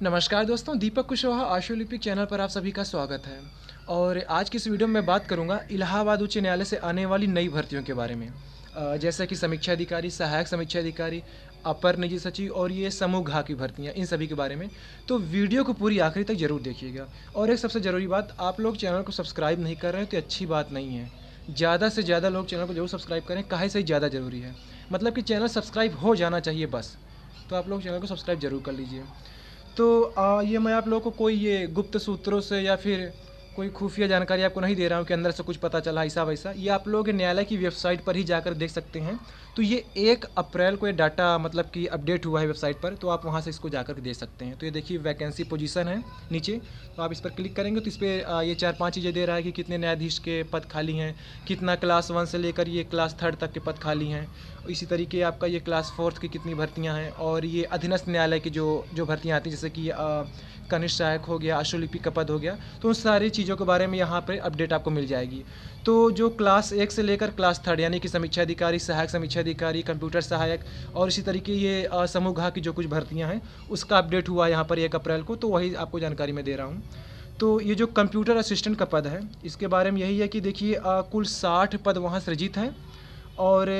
नमस्कार दोस्तों, दीपक कुशवाहा आशुलिपिक चैनल पर आप सभी का स्वागत है। और आज की इस वीडियो में मैं बात करूंगा इलाहाबाद उच्च न्यायालय से आने वाली नई भर्तियों के बारे में। जैसे कि समीक्षा अधिकारी, सहायक समीक्षा अधिकारी, अपर निजी सचिव और ये समूह घा की भर्तियां, इन सभी के बारे में। तो वीडियो को पूरी आखिरी तक जरूर देखिएगा। और एक सबसे ज़रूरी बात, आप लोग चैनल को सब्सक्राइब नहीं कर रहे हैं तो अच्छी बात नहीं है। ज़्यादा से ज़्यादा लोग चैनल को जरूर सब्सक्राइब करें, काहे से ज़्यादा ज़रूरी है, मतलब कि चैनल सब्सक्राइब हो जाना चाहिए बस। तो आप लोग चैनल को सब्सक्राइब जरूर कर लीजिए। तो ये मैं आप लोगों को कोई ये गुप्त सूत्रों से या फिर कोई खुफिया जानकारी आपको नहीं दे रहा हूँ कि अंदर से कुछ पता चला ऐसा वैसा। ये आप लोग न्यायालय की वेबसाइट पर ही जाकर देख सकते हैं। तो ये 1 अप्रैल को ये डाटा मतलब कि अपडेट हुआ है वेबसाइट पर, तो आप वहाँ से इसको जाकर देख सकते हैं। तो ये देखिए वैकेंसी पोजीशन है नीचे, तो आप इस पर क्लिक करेंगे तो इस पर ये 4-5 चीज़ें दे रहा है कि कितने न्यायाधीश के पद खाली हैं, कितना क्लास 1 से लेकर ये क्लास 3 तक के पद खाली हैं। इसी तरीके आपका ये क्लास 4 की कितनी भर्तियां हैं, और ये अधीनस्थ न्यायालय की जो भर्तियां आती हैं, जैसे कि कनिष्ठ सहायक हो गया, अश्वलिपि का पद हो गया। तो उन सारी चीज़ों के बारे में यहाँ पे अपडेट आपको मिल जाएगी। तो जो क्लास 1 से लेकर क्लास 3 यानी कि समीक्षा अधिकारी, सहायक समीक्षा अधिकारी, कंप्यूटर सहायक और इसी तरीके ये समूह घा की जो कुछ भर्तियां हैं उसका अपडेट हुआ यहाँ पर 1 अप्रैल को, तो वही आपको जानकारी मैं दे रहा हूँ। तो ये जो कंप्यूटर असिस्टेंट का पद है, इसके बारे में यही है कि देखिए कुल 60 पद वहाँ सृजित हैं और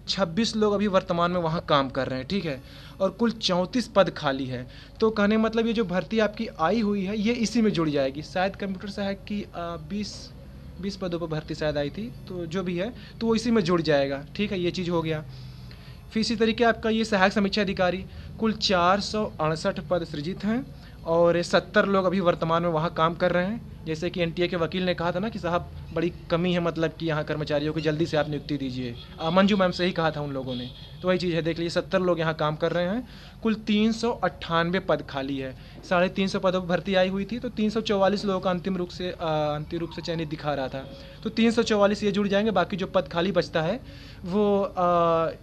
26 लोग अभी वर्तमान में वहाँ काम कर रहे हैं, ठीक है। और कुल 34 पद खाली है। तो कहने मतलब ये जो भर्ती आपकी आई हुई है ये इसी में जुड़ जाएगी। शायद कंप्यूटर सहायक की 20 पदों पर भर्ती शायद आई थी, तो जो भी है तो वो इसी में जुड़ जाएगा, ठीक है। ये चीज़ हो गया। फिर इसी तरीके आपका ये सहायक समीक्षा अधिकारी, कुल 468 पद सृजित हैं और 70 लोग अभी वर्तमान में वहाँ काम कर रहे हैं। जैसे कि एनटीए के वकील ने कहा था ना कि साहब बड़ी कमी है, मतलब कि यहाँ कर्मचारियों की जल्दी से आप नियुक्ति दीजिए। मंजू मैम से ही कहा था उन लोगों ने, तो वही चीज़ है। देख लीजिए 70 लोग यहाँ काम कर रहे हैं। कुल 398 पद खाली है। 350 पदों पर भर्ती आई हुई थी, तो 344 लोगों का अंतिम रूप से चयनित दिखा रहा था। तो 344 ये जुड़ जाएंगे। बाकी जो पद खाली बचता है वो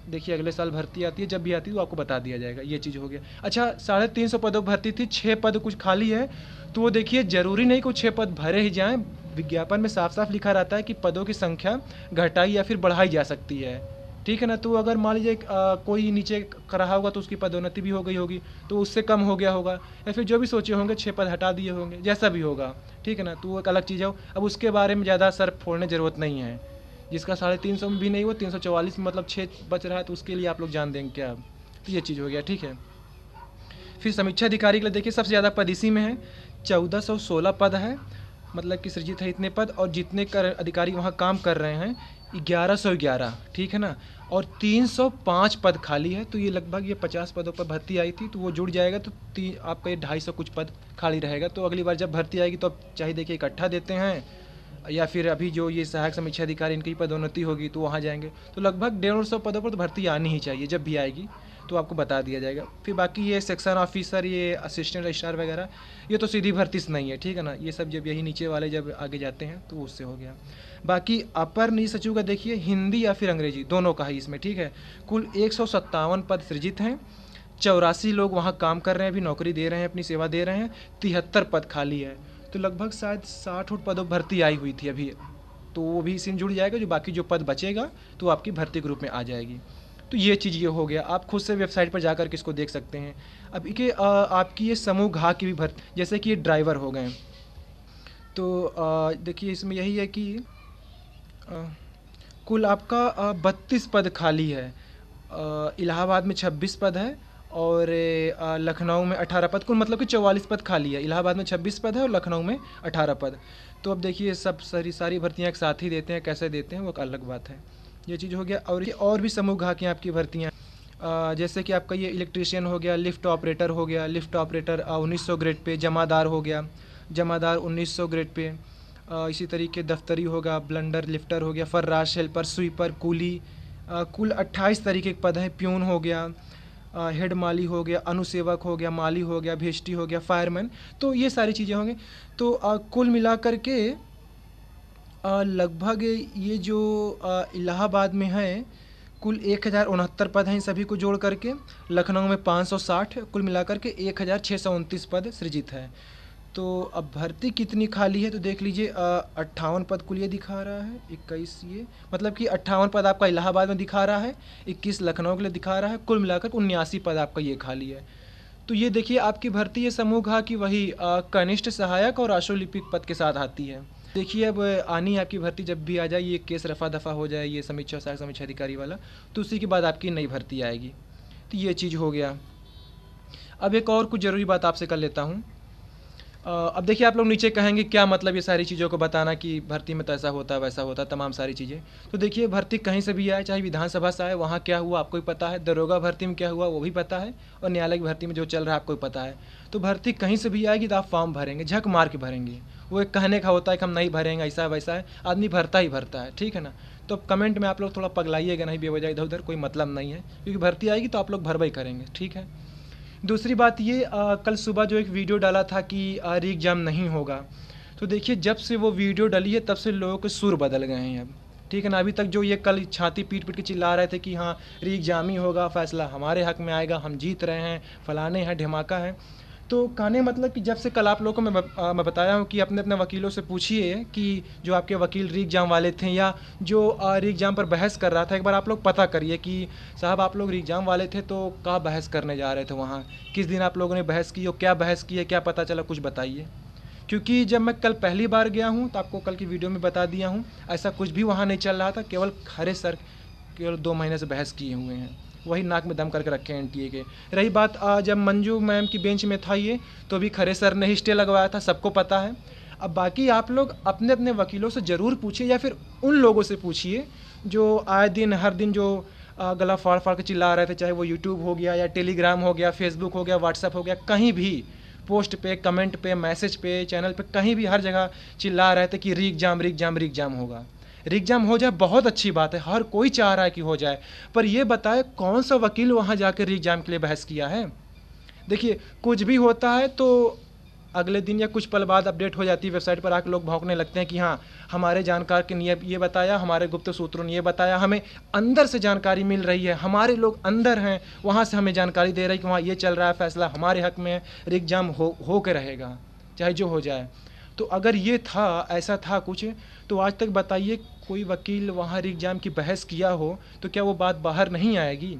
देखिए अगले साल भर्ती आती है, जब भी आती है तो आपको बता दिया जाएगा। ये चीज़ हो गया। अच्छा, 350 पदों पर भर्ती थी, 6 पद कुछ खाली है। तो वो देखिए ज़रूरी नहीं कि 6 पद भरे ही जाएं। विज्ञापन में साफ साफ लिखा रहता है कि पदों की संख्या घटाई या फिर बढ़ाई जा सकती है, ठीक है ना। तो अगर मान लीजिए कोई नीचे कर रहा होगा तो उसकी पदोन्नति भी हो गई होगी, तो उससे कम हो गया होगा, या फिर जो भी सोचे होंगे 6 पद हटा दिए होंगे, जैसा भी होगा, ठीक है ना। तो वो एक अलग चीज़ है। अब उसके बारे में ज़्यादा सर फोड़ने ज़रूरत नहीं है। जिसका 350 में भी नहीं, वो 344 में मतलब 6 बच रहा है, तो उसके लिए आप लोग जान देंगे क्या। तो ये चीज़ हो गया, ठीक है। फिर समीक्षा अधिकारी के लिए देखिए सबसे ज़्यादा पद इसी में है। 1416 पद है, मतलब कि सृजित है इतने पद। और जितने कर अधिकारी वहाँ काम कर रहे हैं 1111, ठीक है ना। और 305 पद खाली है। तो ये लगभग ये 50 पदों पर भर्ती आई थी, तो वो जुड़ जाएगा। तो आपका ये 250 कुछ पद खाली रहेगा। तो अगली बार जब भर्ती आएगी तो अब चाहे देखिए इकट्ठा देते हैं, या फिर अभी जो ये सहायक समीक्षा अधिकारी इनकी पदोन्नति होगी तो वहाँ जाएंगे। तो लगभग 150 पदों पर तो भर्ती आनी ही चाहिए। जब भी आएगी तो आपको बता दिया जाएगा। फिर बाकी ये सेक्शन ऑफिसर, ये असिस्टेंट रजिस्ट्रार वगैरह, ये तो सीधी भर्ती से नहीं है, ठीक है ना। ये सब जब यही नीचे वाले जब आगे जाते हैं तो उससे हो गया। बाकी अपर निजी सचिव का देखिए हिंदी या फिर अंग्रेजी दोनों का है इसमें, ठीक है। कुल 157 पद सृजित हैं। 84 लोग वहाँ काम कर रहे हैं, अभी नौकरी दे रहे हैं, अपनी सेवा दे रहे हैं। 73 पद खाली है। तो लगभग शायद 60 पदों भर्ती आई हुई थी अभी, तो वो भी इसी में जुड़ जाएगा। जो बाकी जो पद बचेगा तो आपकी भर्ती ग्रुप में आ जाएगी। तो ये चीज़ ये हो गया। आप खुद से वेबसाइट पर जाकर के इसको देख सकते हैं। अब के आपकी ये समूह घा की भी भर्ती, जैसे कि ये ड्राइवर हो गए, तो देखिए इसमें यही है कि कुल आपका 32 पद खाली है। इलाहाबाद में 26 पद है और लखनऊ में 18 पद, कुल मतलब कि 44 पद खाली है। इलाहाबाद में 26 पद है और लखनऊ में 18 पद। तो अब देखिए सब सारी भर्तियाँ एक साथ ही देते हैं, कैसे देते हैं वो एक अलग बात है। ये चीज़ हो गया। और भी समूह घा की आपकी भर्तियाँ, जैसे कि आपका ये इलेक्ट्रीशियन हो गया, लिफ्ट ऑपरेटर हो गया। लिफ्ट ऑपरेटर 1900 ग्रेड पे, जमादार हो गया, जमादार 1900 ग्रेड पे। इसी तरीके दफ्तरी होगा, ब्लंडर लिफ्टर हो गया, फर्राश हेल्पर, स्वीपर, कूली। कुल 28 तरीके के पद हैं। प्यून हो गया, हेड माली हो गया, अनुसेवक हो गया, माली हो गया, भेष्टी हो गया, फायरमैन। तो ये सारी चीज़ें होंगी। तो कुल मिलाकर के लगभग ये जो इलाहाबाद में है कुल 1069 पद हैं, इन सभी को जोड़ करके। लखनऊ में 560, कुल मिलाकर के 1629 पद सृजित है। तो अब भर्ती कितनी खाली है तो देख लीजिए। 58 पद कुल ये दिखा रहा है, 21 ये मतलब कि 58 पद आपका इलाहाबाद में दिखा रहा है, 21 लखनऊ के लिए दिखा रहा है। कुल मिलाकर 79 पद आपका ये खाली है। तो ये देखिए आपकी भर्ती ये समूह की वही कनिष्ठ सहायक और आशुलिपिक पद के साथ आती है। देखिए अब आनी आपकी भर्ती जब भी आ जाए, ये केस रफा दफा हो जाए, ये समीक्षा सहायक समीक्षा अधिकारी वाला, तो उसी के बाद आपकी नई भर्ती आएगी। तो ये चीज़ हो गया। अब एक और कुछ ज़रूरी बात आपसे कर लेता हूँ। अब देखिए आप लोग नीचे कहेंगे क्या मतलब ये सारी चीज़ों को बताना कि भर्ती में तो ऐसा होता है वैसा होता है, तमाम सारी चीज़ें। तो देखिए भर्ती कहीं से भी आए, चाहे विधानसभा से आए, वहाँ क्या हुआ आपको ही पता है, दरोगा भर्ती में क्या हुआ वो भी पता है, और न्यायालय की भर्ती में जो चल रहा है आपको ही पता है। तो भर्ती कहीं से भी आएगी तो आप फॉर्म भरेंगे, झक मार के भरेंगे। वो एक कहने का होता है कि हम नहीं भरेंगे, ऐसा वैसा है, आदमी भरता ही भरता है, ठीक है ना। तो कमेंट में आप लोग थोड़ा पगलाइएगा नहीं बेवजह इधर उधर, कोई मतलब नहीं है, क्योंकि भर्ती आएगी तो आप लोग भरवाई करेंगे, ठीक है। दूसरी बात ये कल सुबह जो एक वीडियो डाला था कि री एग्ज़ाम नहीं होगा, तो देखिए जब से वो वीडियो डली है तब से लोगों के सुर बदल गए हैं अब, ठीक है ना। अभी तक जो ये कल छाती पीट पीट के चिल्ला रहे थे कि हाँ री एग्ज़ाम ही होगा, फैसला हमारे हक में आएगा, हम जीत रहे हैं, फलाने हैं, ढिमाका है, तो कहने मतलब कि जब से कल आप लोगों को मैं बताया हूँ कि अपने अपने वकीलों से पूछिए कि जो आपके वकील री एग्ज़ाम वाले थे या जो री एग्ज़ाम पर बहस कर रहा था, एक बार आप लोग पता करिए कि साहब आप लोग री एग्ज़ाम वाले थे तो क्या बहस करने जा रहे थे वहाँ, किस दिन आप लोगों ने बहस की और क्या बहस की है, क्या पता चला, कुछ बताइए। क्योंकि जब मैं कल पहली बार गया हूँ तो आपको कल की वीडियो में बता दिया हूँ, ऐसा कुछ भी वहाँ नहीं चल रहा था, केवल खरे सर केवल 2 महीने से बहस किए हुए हैं, वही नाक में दम करके रखे हैं एनटीए के। रही बात जब मंजू मैम की बेंच में था ये, तो भी खरे सर ने ही स्टे लगवाया था, सबको पता है। अब बाकी आप लोग अपने अपने वकीलों से ज़रूर पूछिए या फिर उन लोगों से पूछिए जो आए दिन हर दिन जो गला फाड़ फाड़ के चिल्ला रहे थे, चाहे वो यूट्यूब हो गया या टेलीग्राम हो गया, फेसबुक हो गया, व्हाट्सएप हो गया, कहीं भी पोस्ट पे, कमेंट पे, मैसेज पे, चैनल पे, कहीं भी हर जगह चिल्ला रहे थे कि री एग्ज़ाम री एग्ज़ाम री एग्ज़ाम होगा। री एग्ज़ाम हो जाए बहुत अच्छी बात है, हर कोई चाह रहा है कि हो जाए, पर ये बताए कौन सा वकील वहाँ जाकर री एग्ज़ाम के लिए बहस किया है। देखिए कुछ भी होता है तो अगले दिन या कुछ पल बाद अपडेट हो जाती है, वेबसाइट पर आकर लोग भौंकने लगते हैं कि हाँ हमारे जानकार के ने ये बताया, हमारे गुप्त सूत्रों ने ये बताया, हमें अंदर से जानकारी मिल रही है, हमारे लोग अंदर हैं, वहाँ से हमें जानकारी दे रही है कि वहाँ ये चल रहा है, फैसला हमारे हक में है, री एग्ज़ाम हो के रहेगा चाहे जो हो जाए। तो अगर ये था, ऐसा था कुछ, तो आज तक बताइए कोई वकील वहाँ री एग्ज़ाम की बहस किया हो तो क्या वो बात बाहर नहीं आएगी।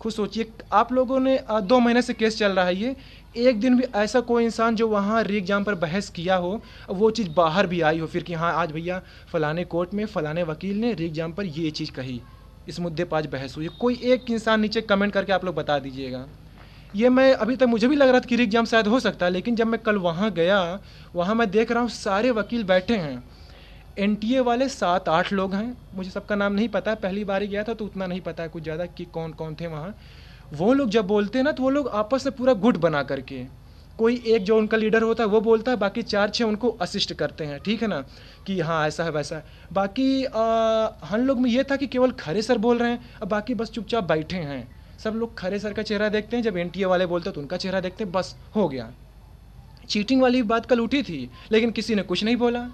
खुद सोचिए, आप लोगों ने 2 महीने से केस चल रहा है ये, एक दिन भी ऐसा कोई इंसान जो वहाँ री एग्ज़ाम पर बहस किया हो, वो चीज़ बाहर भी आई हो फिर कि हाँ आज भैया फ़लाने कोर्ट में फ़लाने वकील ने री एग्ज़ाम पर ये चीज़ कही, इस मुद्दे पर आज बहस हुई, कोई एक इंसान नीचे कमेंट करके आप लोग बता दीजिएगा। ये मैं अभी तक मुझे भी लग रहा था कि री एग्ज़ाम शायद हो सकता है, लेकिन जब मैं कल वहाँ गया, वहाँ मैं देख रहा हूँ सारे वकील बैठे हैं, एनटीए वाले 7-8 लोग हैं, मुझे सबका नाम नहीं पता है, पहली बार ही गया था तो उतना नहीं पता है कुछ ज़्यादा कि कौन कौन थे वहाँ। वो लोग जब बोलते हैं ना तो वो लोग आपस में पूरा गुट बना करके, कोई एक जो उनका लीडर होता है वो बोलता है, बाकी 4-6 उनको असिस्ट करते हैं, ठीक है ना, कि हाँ ऐसा है वैसा है। बाकी हम लोग में ये था कि केवल खरे सर बोल रहे हैं, अब बाकी बस चुपचाप बैठे हैं, सब लोग खरे सर का चेहरा देखते हैं, जब एनटीए वाले बोलते हैं तो उनका चेहरा देखते हैं, बस हो गया। चीटिंग वाली बात कल उठी थी लेकिन किसी ने कुछ नहीं बोला।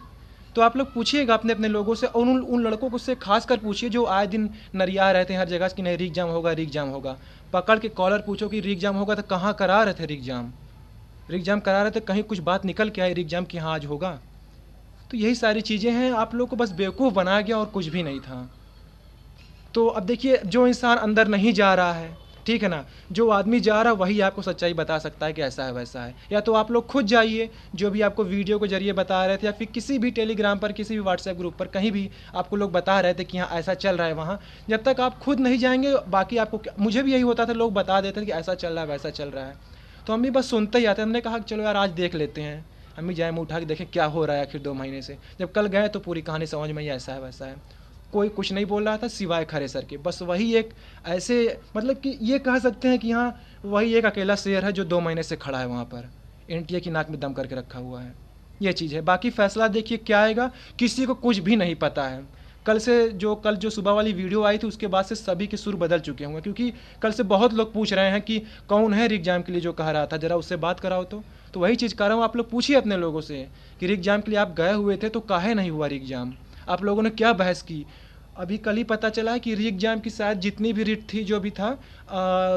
तो आप लोग पूछिएगा अपने अपने लोगों से, और उन लड़कों को से खास कर पूछिए जो आए दिन नरिया रहते हैं हर जगह कि नहीं री एग्ज़ाम होगा, री एग्ज़ाम होगा। पकड़ के कॉलर पूछो कि री एग्ज़ाम होगा तो कहाँ करा रहे थे री एग्ज़ाम, री एग्ज़ाम करा रहे थे, कहीं कुछ बात निकल के आई री एग्ज़ाम की हाँ आज होगा। तो यही सारी चीज़ें हैं, आप लोग को बस बेवकूफ़ बनाया गया और कुछ भी नहीं था। तो अब देखिए जो इंसान अंदर नहीं जा रहा है, ठीक है ना, जो आदमी जा रहा है वही आपको सच्चाई बता सकता है कि ऐसा है वैसा है, या तो आप लोग खुद जाइए जो भी आपको वीडियो के जरिए बता रहे थे, या फिर किसी भी टेलीग्राम पर, किसी भी व्हाट्सएप ग्रुप पर, कहीं भी आपको लोग बता रहे थे कि हाँ ऐसा चल रहा है वहाँ, जब तक आप खुद नहीं जाएंगे बाकी आपको, मुझे भी यही होता था, लोग बता देते थे कि ऐसा चल रहा है वैसा चल रहा है, तो हम भी बस सुनते ही आते। हमने कहा कि चलो यार आज देख लेते हैं, हम भी जाए मुँह उठा के देखें क्या हो रहा है आखिर 2 महीने से। जब कल गए तो पूरी कहानी समझ में आई, ऐसा है वैसा है, कोई कुछ नहीं बोल रहा था सिवाय खरे सर के, बस वही एक ऐसे मतलब कि ये कह सकते हैं कि हाँ वही एक अकेला शेर है जो 2 महीने से खड़ा है वहाँ पर, एनटीए की नाक में दम करके रखा हुआ है, ये चीज़ है। बाकी फैसला देखिए क्या आएगा किसी को कुछ भी नहीं पता है। कल जो सुबह वाली वीडियो आई थी उसके बाद से सभी के सुर बदल चुके होंगे, क्योंकि कल से बहुत लोग पूछ रहे हैं कि कौन है री एग्ज़ाम के लिए जो कह रहा था, ज़रा उससे बात कराओ। तो वही चीज़ कह रहा हूँ, आप लोग पूछिए अपने लोगों से कि री एग्ज़ाम के लिए आप गए हुए थे तो काहे नहीं हुआ री एग्ज़ाम, आप लोगों ने क्या बहस की। अभी कल ही पता चला है कि री एग्ज़ाम की शायद जितनी भी रिट थी जो भी था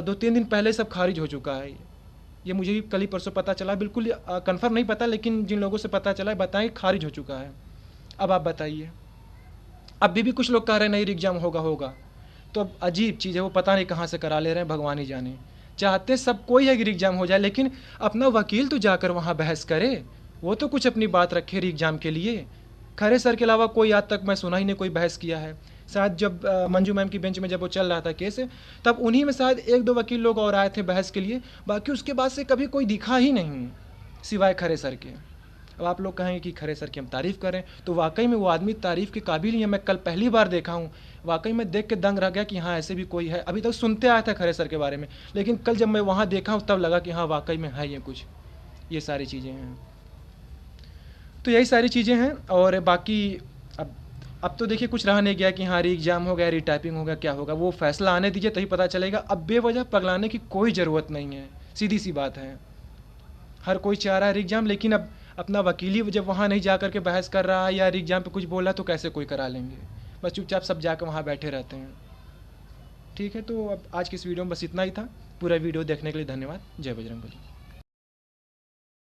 2-3 दिन पहले सब खारिज हो चुका है। ये मुझे भी कल ही परसों पता चला, बिल्कुल कंफर्म नहीं पता, लेकिन जिन लोगों से पता चला है बताएं खारिज हो चुका है। अब आप बताइए, अभी भी कुछ लोग कह रहे हैं नहीं री एग्ज़ाम होगा। तो अब अजीब चीज़ है, वो पता नहीं कहाँ से करा ले रहे हैं, भगवान ही जाने। चाहते सब कोई है कि एग्ज़ाम हो जाए, लेकिन अपना वकील तो जाकर वहाँ बहस करे, वो तो कुछ अपनी बात रखे एग्ज़ाम के लिए। खरे सर के अलावा कोई आज तक मैं सुना ही नहीं कोई बहस किया है। शायद जब मंजू मैम की बेंच में जब वो चल रहा था केस, तब उन्हीं में शायद एक दो वकील लोग और आए थे बहस के लिए, बाकी उसके बाद से कभी कोई दिखा ही नहीं सिवाय खरे सर के। अब आप लोग कहेंगे कि खरे सर की हम तारीफ़ करें, तो वाकई में वो आदमी तारीफ़ के काबिल ही है। मैं कल पहली बार देखा हूँ, वाकई में देख के दंग रह गया कि हाँ ऐसे भी कोई है। अभी तक सुनते आया था खरे सर के बारे में, लेकिन कल जब मैं वहाँ देखा हूँ तब लगा कि हाँ वाकई में है ये कुछ, ये सारी चीज़ें हैं। तो यही सारी चीज़ें हैं। और बाकी अब तो देखिए कुछ रहा नहीं गया कि हाँ री एग्ज़ाम हो गया, री टाइपिंग हो गया, क्या होगा वो फैसला आने दीजिए तभी पता चलेगा। अब बेवजह पगलाने की कोई ज़रूरत नहीं है, सीधी सी बात है। हर कोई चाह रहा है री एग्ज़ाम, लेकिन अब अपना वकील ही जब वहाँ नहीं जा कर के बहस कर रहा है या री एग्ज़ाम पे कुछ बोल रहा है तो कैसे कोई करा लेंगे। बस चुपचाप सब जाकर वहाँ बैठे रहते हैं। ठीक है, तो अब आज की इस वीडियो में बस इतना ही था। पूरा वीडियो देखने के लिए धन्यवाद। जय बजरंग बली।